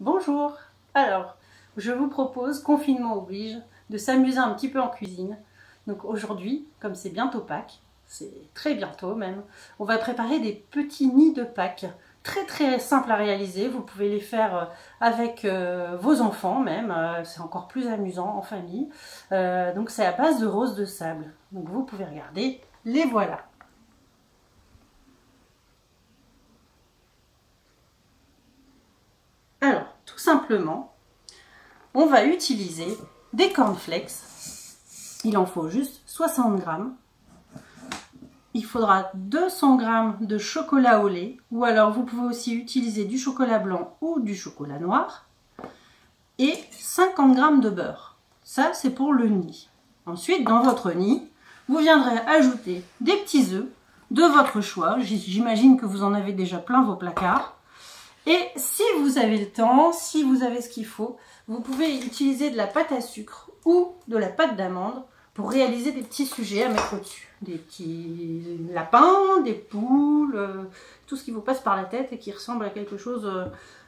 Bonjour. Alors, je vous propose, confinement oblige, de s'amuser un petit peu en cuisine. Donc aujourd'hui, comme c'est bientôt Pâques, c'est très bientôt même, on va préparer des petits nids de Pâques. Très simples à réaliser, vous pouvez les faire avec vos enfants même, c'est encore plus amusant en famille. Donc c'est à base de roses de sable. Donc vous pouvez regarder, les voilà. Alors, tout simplement, on va utiliser des cornflakes. Il en faut juste 60 grammes. Il faudra 200 grammes de chocolat au lait, ou alors vous pouvez aussi utiliser du chocolat blanc ou du chocolat noir, et 50 grammes de beurre. Ça, c'est pour le nid. Ensuite, dans votre nid, vous viendrez ajouter des petits œufs de votre choix. J'imagine que vous en avez déjà plein vos placards. Et si vous avez le temps, si vous avez ce qu'il faut, vous pouvez utiliser de la pâte à sucre ou de la pâte d'amande pour réaliser des petits sujets à mettre au-dessus. Des petits lapins, des poules, tout ce qui vous passe par la tête et qui ressemble à quelque chose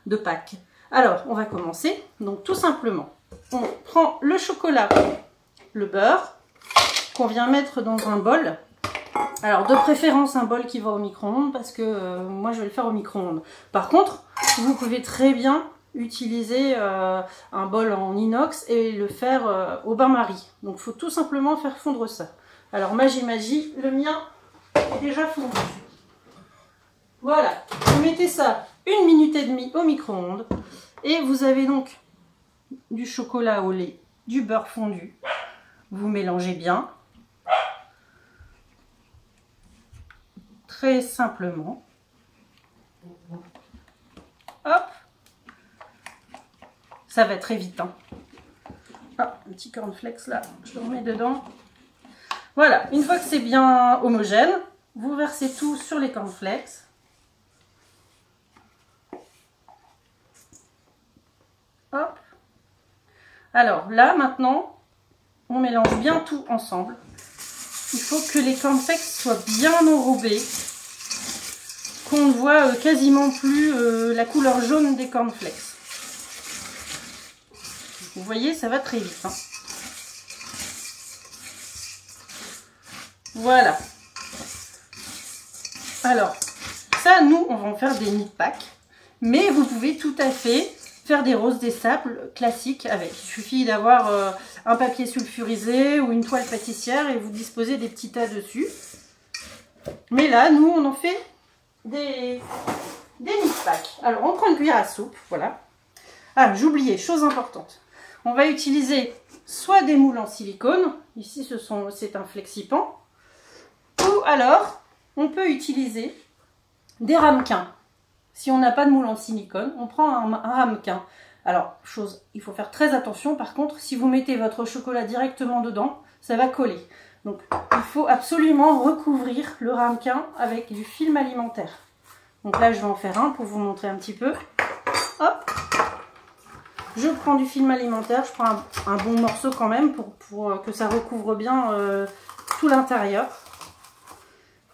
de Pâques. Alors, on va commencer. Donc, tout simplement, on prend le chocolat, le beurre, qu'on vient mettre dans un bol. Alors, de préférence, un bol qui va au micro-ondes, parce que moi, je vais le faire au micro-ondes. Par contre, vous pouvez très bien utiliser un bol en inox et le faire au bain-marie. Donc, il faut tout simplement faire fondre ça. Alors, magie, le mien est déjà fondu. Voilà, vous mettez ça 1 minute et demie au micro-ondes. Et vous avez donc du chocolat au lait, du beurre fondu. Vous mélangez bien. Très simplement. Hop. Ça va très vite. Hein. Ah, un petit cornflakes là, je le remets dedans. Voilà, une fois que c'est bien homogène, vous versez tout sur les cornflakes. Hop. Alors là, maintenant, on mélange bien tout ensemble. Il faut que les cornflakes soient bien enrobés, qu'on ne voit quasiment plus la couleur jaune des cornflakes. Vous voyez, ça va très vite. Hein. Voilà. Alors, ça, nous, on va en faire des nids de Pâques. Mais vous pouvez tout à fait faire des roses des sables classiques avec. Il suffit d'avoir un papier sulfurisé ou une toile pâtissière et vous disposez des petits tas dessus. Mais là, nous, on en fait des nids de Pâques. Alors, on prend une cuillère à soupe, voilà. Ah, j'oubliais, chose importante. On va utiliser soit des moules en silicone, ici c'est un flexipan, ou alors on peut utiliser des ramequins. Si on n'a pas de moule en silicone, on prend un ramequin. Alors, il faut faire très attention, par contre, si vous mettez votre chocolat directement dedans, ça va coller. Donc, il faut absolument recouvrir le ramequin avec du film alimentaire. Donc là, je vais en faire un pour vous montrer un petit peu. Hop! Je prends du film alimentaire, je prends un bon morceau quand même pour que ça recouvre bien tout l'intérieur.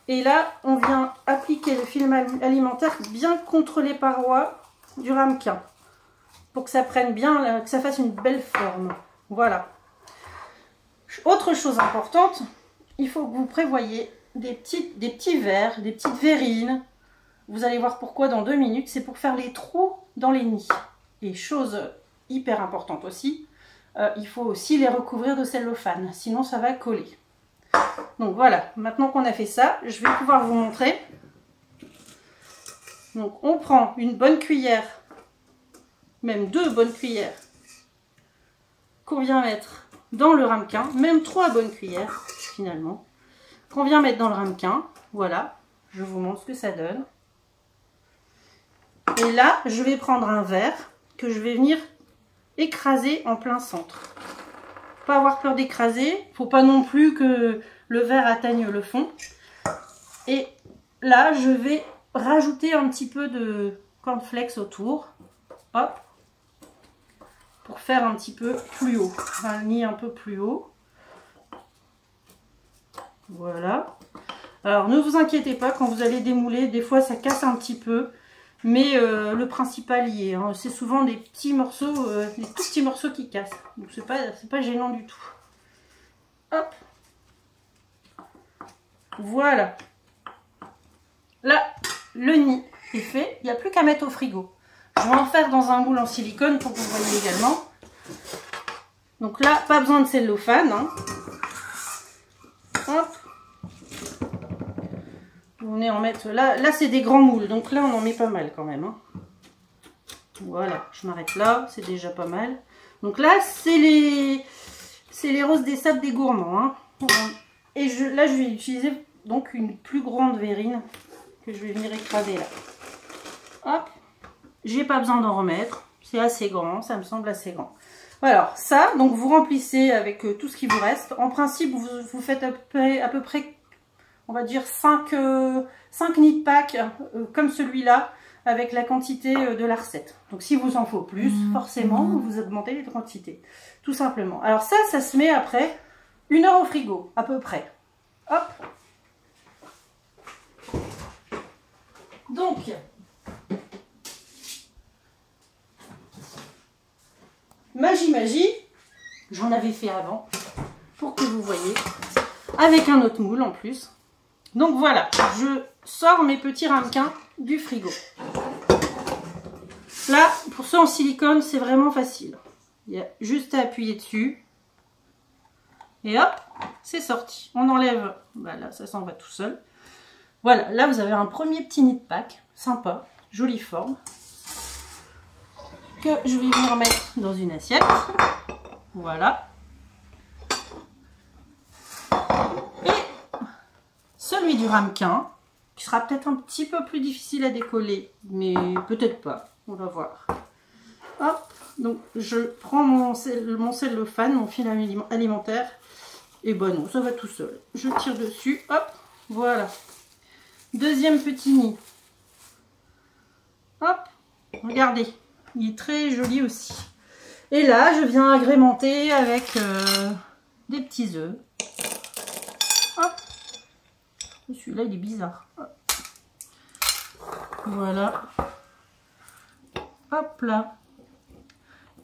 Et là, on vient appliquer le film alimentaire bien contre les parois du ramequin pour que ça prenne bien, que ça fasse une belle forme. Voilà. Autre chose importante, il faut que vous prévoyiez des petits verres, des petites verrines. Vous allez voir pourquoi dans 2 minutes. C'est pour faire les trous dans les nids. Et chose hyper importante aussi, il faut aussi les recouvrir de cellophane, sinon ça va coller. Donc voilà, maintenant qu'on a fait ça, je vais pouvoir vous montrer. Donc on prend une bonne cuillère, même 2 bonnes cuillères, qu'on vient mettre dans le ramequin, même 3 bonnes cuillères finalement, qu'on vient mettre dans le ramequin. Voilà, je vous montre ce que ça donne. Et là, je vais prendre un verre que je vais venir écraser en plein centre. Pas avoir peur d'écraser, faut pas non plus que le verre atteigne le fond. Et là, je vais rajouter un petit peu de cornflakes autour. Hop. Pour faire un petit peu plus haut. Un nid un peu plus haut. Voilà. Alors, ne vous inquiétez pas, quand vous allez démouler, des fois ça casse un petit peu. Mais le principal y est. Hein. C'est souvent des petits morceaux, des tout petits morceaux qui cassent. Donc c'est pas gênant du tout. Hop. Voilà. Là, le nid est fait. Il n'y a plus qu'à mettre au frigo. Je vais en faire dans un moule en silicone pour que vous voyez également. Donc là, pas besoin de cellophane. Hein. Hop. Vous venez en mettre... Là c'est des grands moules. Donc là, on en met pas mal quand même. Hein. Voilà, je m'arrête là. C'est déjà pas mal. Donc là, c'est les roses des sables des gourmands. Hein. Et là, je vais utiliser donc une plus grande verrine que je vais venir écraser là. Hop. J'ai pas besoin d'en remettre. C'est assez grand. Ça me semble assez grand. Alors, ça, donc vous remplissez avec tout ce qui vous reste. En principe, vous faites à peu près, on va dire, 5 nids de Pâques, comme celui-là, avec la quantité de la recette. Donc, si vous en faut plus, forcément, vous augmentez les quantités. Tout simplement. Alors ça se met après 1 heure au frigo, à peu près. Hop. Donc, magie, j'en avais fait avant, pour que vous voyez, avec un autre moule en plus. Donc voilà, je sors mes petits ramequins du frigo. Là, pour ceux en silicone, c'est vraiment facile. Il y a juste à appuyer dessus. Et hop, c'est sorti. On enlève, voilà, ça s'en va tout seul. Voilà, là vous avez un premier petit nid de Pâques, sympa, jolie forme, que je vais venir mettre dans une assiette. Voilà. Et celui du ramequin, qui sera peut-être un petit peu plus difficile à décoller, mais peut-être pas, on va voir. Hop, donc je prends mon cellophane, mon fil alimentaire, et ben non, ça va tout seul. Je tire dessus, hop, voilà. Deuxième petit nid. Hop, regardez, il est très joli aussi. Et là, je viens agrémenter avec des petits œufs. Hop. Celui-là, il est bizarre. Hop. Voilà. Hop là.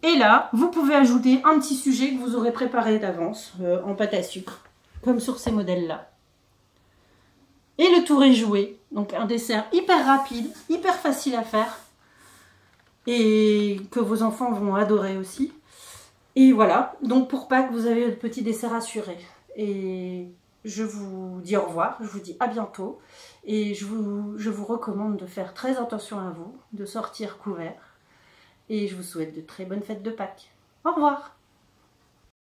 Et là, vous pouvez ajouter un petit sujet que vous aurez préparé d'avance en pâte à sucre, comme sur ces modèles-là. Et le tour est joué. Donc un dessert hyper rapide, hyper facile à faire. Et que vos enfants vont adorer aussi. Et voilà. Donc pour Pâques, vous avez le petit dessert assuré. Et je vous dis au revoir. Je vous dis à bientôt. Et je vous recommande de faire très attention à vous. De sortir couvert. Et je vous souhaite de très bonnes fêtes de Pâques. Au revoir.